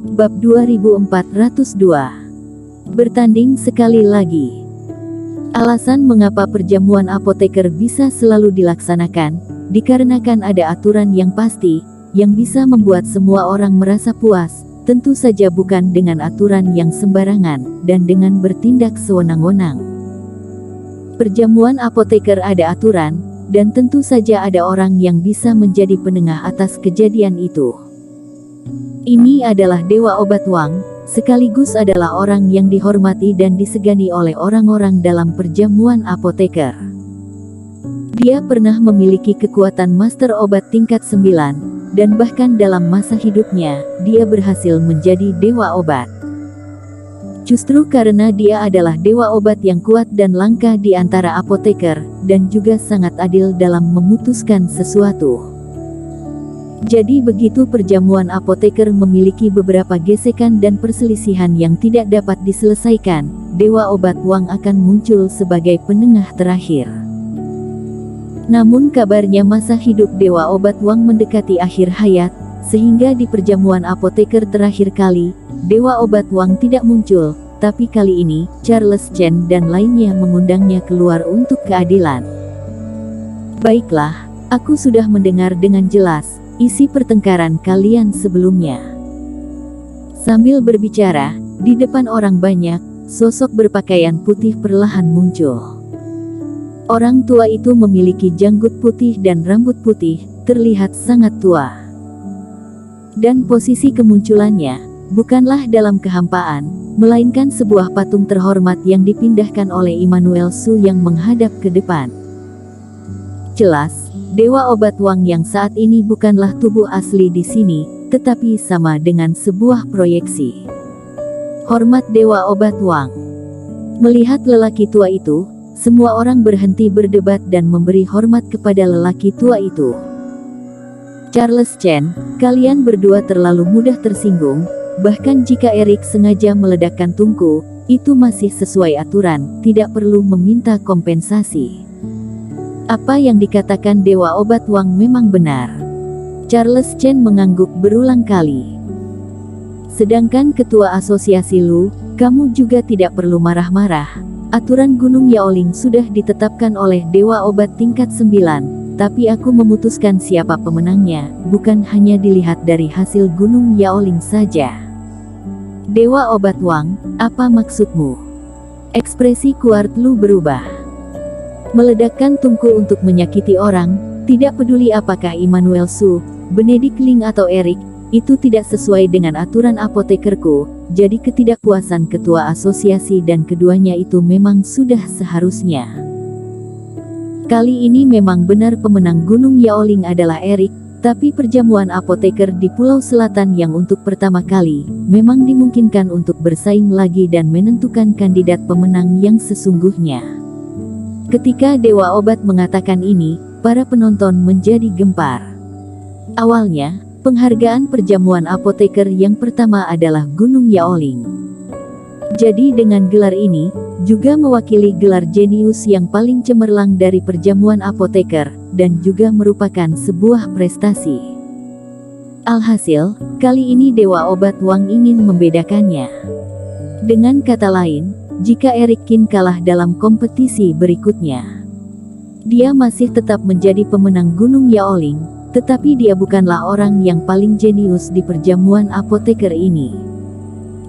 Bab 2402. Bertanding sekali lagi. Alasan mengapa perjamuan apoteker bisa selalu dilaksanakan, dikarenakan ada aturan yang pasti, yang bisa membuat semua orang merasa puas, tentu saja bukan dengan aturan yang sembarangan, dan dengan bertindak sewenang-wenang. Perjamuan apoteker ada aturan, dan tentu saja ada orang yang bisa menjadi penengah atas kejadian itu. Ini adalah Dewa Obat Wang, sekaligus adalah orang yang dihormati dan disegani oleh orang-orang dalam perjamuan apoteker. Dia pernah memiliki kekuatan master obat tingkat 9, dan bahkan dalam masa hidupnya, dia berhasil menjadi Dewa Obat. Justru karena dia adalah Dewa Obat yang kuat dan langka di antara apoteker, dan juga sangat adil dalam memutuskan sesuatu. Jadi begitu perjamuan apoteker memiliki beberapa gesekan dan perselisihan yang tidak dapat diselesaikan, Dewa Obat Wang akan muncul sebagai penengah terakhir. Namun kabarnya masa hidup Dewa Obat Wang mendekati akhir hayat, sehingga di perjamuan apoteker terakhir kali, Dewa Obat Wang tidak muncul, tapi kali ini, Charles Chen dan lainnya mengundangnya keluar untuk keadilan. Baiklah, aku sudah mendengar dengan jelas isi pertengkaran kalian sebelumnya. Sambil berbicara, di depan orang banyak, sosok berpakaian putih perlahan muncul. Orang tua itu memiliki janggut putih dan rambut putih, terlihat sangat tua. Dan posisi kemunculannya, bukanlah dalam kehampaan, melainkan sebuah patung terhormat yang dipindahkan oleh Immanuel Su yang menghadap ke depan. Jelas, Dewa Obat Wang yang saat ini bukanlah tubuh asli di sini, tetapi sama dengan sebuah proyeksi. Hormat Dewa Obat Wang. Melihat lelaki tua itu, semua orang berhenti berdebat dan memberi hormat kepada lelaki tua itu. Charles Chen, kalian berdua terlalu mudah tersinggung, bahkan jika Eric sengaja meledakkan tungku, itu masih sesuai aturan, tidak perlu meminta kompensasi. Apa yang dikatakan Dewa Obat Wang memang benar. Charles Chen mengangguk berulang kali. Sedangkan ketua asosiasi Lu, kamu juga tidak perlu marah-marah. Aturan Gunung Yaoling sudah ditetapkan oleh Dewa Obat tingkat 9, tapi aku memutuskan siapa pemenangnya, bukan hanya dilihat dari hasil Gunung Yaoling saja. Dewa Obat Wang, apa maksudmu? Ekspresi Kuart Lu berubah. Meledakkan tungku untuk menyakiti orang, tidak peduli apakah Immanuel Su, Benedict Ling atau Eric, itu tidak sesuai dengan aturan apotekerku, jadi ketidakpuasan ketua asosiasi dan keduanya itu memang sudah seharusnya. Kali ini memang benar pemenang Gunung Yaoling adalah Eric, tapi perjamuan apoteker di Pulau Selatan yang untuk pertama kali, memang dimungkinkan untuk bersaing lagi dan menentukan kandidat pemenang yang sesungguhnya. Ketika Dewa Obat mengatakan ini, para penonton menjadi gempar. Awalnya, penghargaan perjamuan apoteker yang pertama adalah Gunung Yaoling. Jadi dengan gelar ini, juga mewakili gelar jenius yang paling cemerlang dari perjamuan apoteker, dan juga merupakan sebuah prestasi. Alhasil, kali ini Dewa Obat Wang ingin membedakannya. Dengan kata lain, jika Eric Qin kalah dalam kompetisi berikutnya, dia masih tetap menjadi pemenang Gunung Yaoling, tetapi dia bukanlah orang yang paling jenius di perjamuan apoteker ini.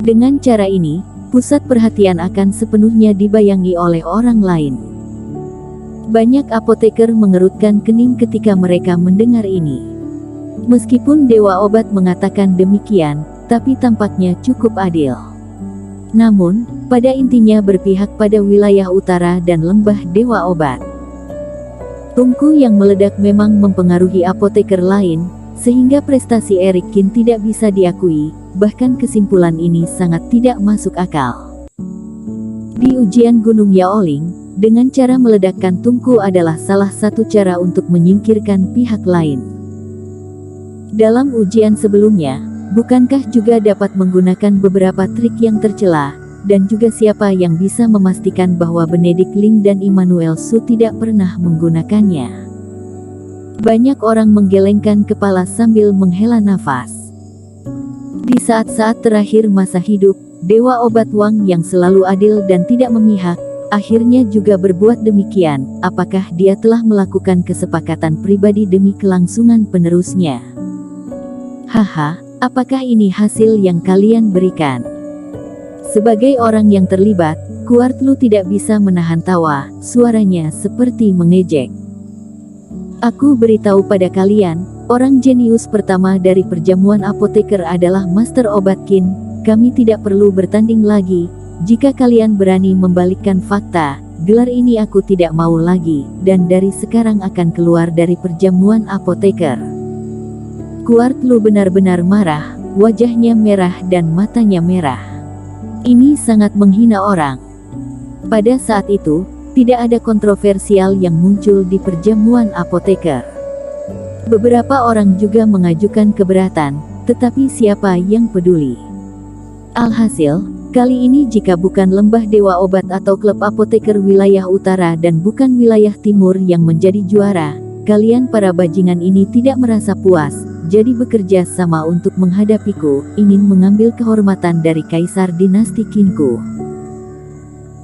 Dengan cara ini, pusat perhatian akan sepenuhnya dibayangi oleh orang lain. Banyak apoteker mengerutkan kening ketika mereka mendengar ini. Meskipun Dewa Obat mengatakan demikian, tapi tampaknya cukup adil. Namun, pada intinya berpihak pada wilayah utara dan lembah Dewa Obat. Tungku yang meledak memang mempengaruhi apoteker lain, sehingga prestasi Eric Qin tidak bisa diakui, bahkan kesimpulan ini sangat tidak masuk akal. Di ujian Gunung Yaoling, dengan cara meledakkan tungku adalah salah satu cara untuk menyingkirkan pihak lain. Dalam ujian sebelumnya, bukankah juga dapat menggunakan beberapa trik yang tercela, dan juga siapa yang bisa memastikan bahwa Benedict Ling dan Immanuel Su tidak pernah menggunakannya? Banyak orang menggelengkan kepala sambil menghela nafas. Di saat-saat terakhir masa hidup, Dewa Obat Wang yang selalu adil dan tidak memihak, akhirnya juga berbuat demikian. Apakah dia telah melakukan kesepakatan pribadi demi kelangsungan penerusnya? Haha, apakah ini hasil yang kalian berikan? Sebagai orang yang terlibat, Kuartlu tidak bisa menahan tawa, suaranya seperti mengejek. Aku beritahu pada kalian, orang jenius pertama dari perjamuan apoteker adalah Master Obat Qin. Kami tidak perlu bertanding lagi. Jika kalian berani membalikkan fakta, gelar ini aku tidak mau lagi, dan dari sekarang akan keluar dari perjamuan apoteker. Kuartlu benar-benar marah, wajahnya merah dan matanya merah. Ini sangat menghina orang. Pada saat itu, tidak ada kontroversial yang muncul di perjamuan apoteker. Beberapa orang juga mengajukan keberatan, tetapi siapa yang peduli? Alhasil, kali ini jika bukan Lembah Dewa Obat atau klub apoteker wilayah utara dan bukan wilayah timur yang menjadi juara, kalian para bajingan ini tidak merasa puas, jadi bekerja sama untuk menghadapiku, ingin mengambil kehormatan dari Kaisar Dinasti Qinku.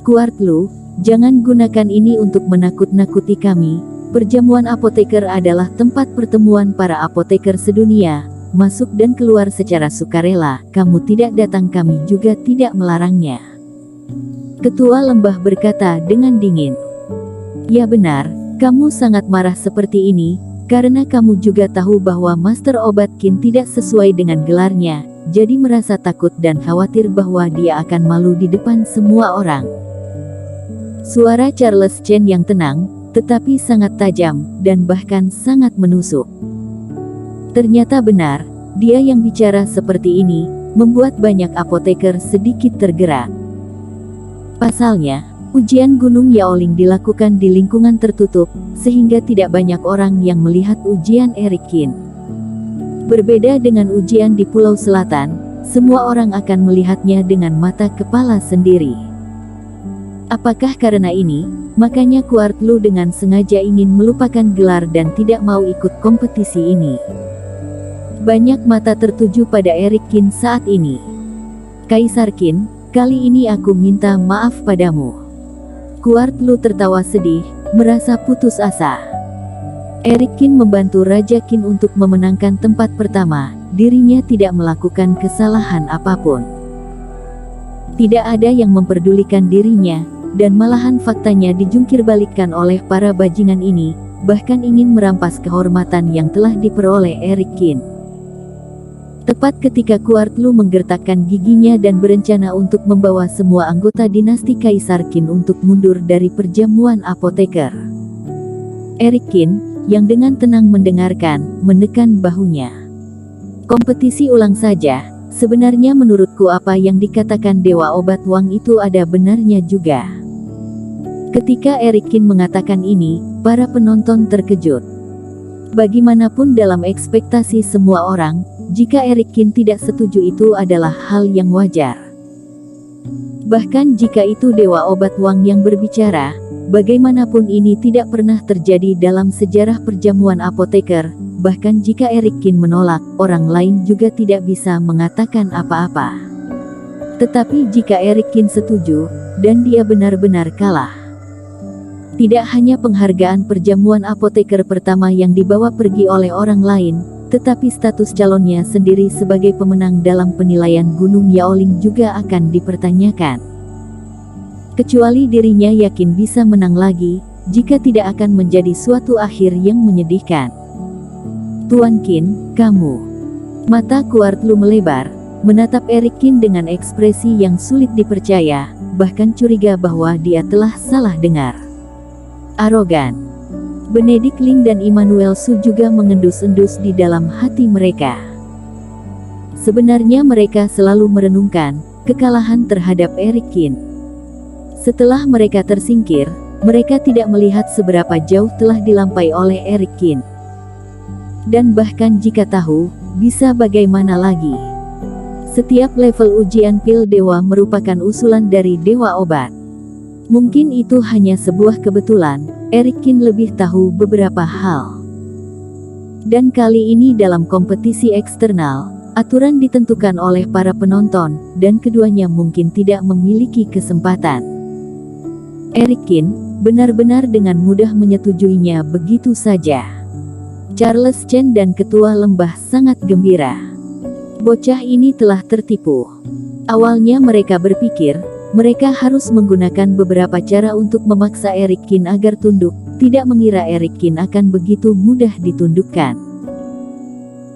Kuartlu, jangan gunakan ini untuk menakut-nakuti kami. Perjamuan apoteker adalah tempat pertemuan para apoteker sedunia. Masuk dan keluar secara sukarela. Kamu tidak datang, kami juga tidak melarangnya. Ketua Lembah berkata dengan dingin. Ya benar, kamu sangat marah seperti ini, karena kamu juga tahu bahwa Master Obat Qin tidak sesuai dengan gelarnya, jadi merasa takut dan khawatir bahwa dia akan malu di depan semua orang. Suara Charles Chen yang tenang, tetapi sangat tajam, dan bahkan sangat menusuk. Ternyata benar, dia yang bicara seperti ini, membuat banyak apoteker sedikit tergerak. Pasalnya, ujian Gunung Yaoling dilakukan di lingkungan tertutup, sehingga tidak banyak orang yang melihat ujian Erik Qin. Berbeda dengan ujian di Pulau Selatan, semua orang akan melihatnya dengan mata kepala sendiri. Apakah karena ini, makanya Kuartlu dengan sengaja ingin melupakan gelar dan tidak mau ikut kompetisi ini? Banyak mata tertuju pada Erik Qin saat ini. Kaisar Qin, kali ini aku minta maaf padamu. Kuartlu tertawa sedih, merasa putus asa. Erik Qin membantu Raja Qin untuk memenangkan tempat pertama, dirinya tidak melakukan kesalahan apapun. Tidak ada yang memperdulikan dirinya, dan malahan faktanya dijungkirbalikkan oleh para bajingan ini, bahkan ingin merampas kehormatan yang telah diperoleh Erik Qin. Tepat ketika Kuartlu menggertakkan giginya dan berencana untuk membawa semua anggota dinasti Kaisar Qin untuk mundur dari perjamuan apoteker, Erik Qin, yang dengan tenang mendengarkan, menekan bahunya. Kompetisi ulang saja, sebenarnya menurutku apa yang dikatakan Dewa Obat Wang itu ada benarnya juga. Ketika Erik Qin mengatakan ini, para penonton terkejut. Bagaimanapun dalam ekspektasi semua orang, jika Erik Qin tidak setuju itu adalah hal yang wajar. Bahkan jika itu Dewa Obat Wang yang berbicara, bagaimanapun ini tidak pernah terjadi dalam sejarah perjamuan apoteker, bahkan jika Erik Qin menolak, orang lain juga tidak bisa mengatakan apa-apa. Tetapi jika Erik Qin setuju, dan dia benar-benar kalah, tidak hanya penghargaan perjamuan apoteker pertama yang dibawa pergi oleh orang lain, tetapi status calonnya sendiri sebagai pemenang dalam penilaian Gunung Yaoling juga akan dipertanyakan. Kecuali dirinya yakin bisa menang lagi, jika tidak akan menjadi suatu akhir yang menyedihkan. Tuan Qin, kamu. Mata Kuartlu melebar, menatap Erik Qin dengan ekspresi yang sulit dipercaya, bahkan curiga bahwa dia telah salah dengar. Arogan. Benedict Ling dan Immanuel Su juga mengendus-endus di dalam hati mereka. Sebenarnya mereka selalu merenungkan kekalahan terhadap Erik Qin. Setelah mereka tersingkir, mereka tidak melihat seberapa jauh telah dilampaui oleh Erik Qin. Dan bahkan jika tahu, bisa bagaimana lagi? Setiap level ujian pil dewa merupakan usulan dari Dewa Obat. Mungkin itu hanya sebuah kebetulan, Erik Qin lebih tahu beberapa hal. Dan kali ini dalam kompetisi eksternal, Aturan ditentukan oleh para penonton, dan keduanya mungkin tidak memiliki kesempatan. Eric Kin benar-benar dengan mudah menyetujuinya begitu saja. Charles Chen dan Ketua Lembah sangat gembira. Bocah ini telah tertipu. Awalnya mereka berpikir, mereka harus menggunakan beberapa cara untuk memaksa Eric Kin agar tunduk, tidak mengira Eric Kin akan begitu mudah ditundukkan.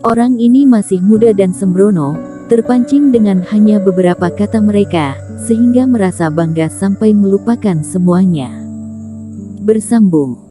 Orang ini masih muda dan sembrono, terpancing dengan hanya beberapa kata mereka, sehingga merasa bangga sampai melupakan semuanya. Bersambung.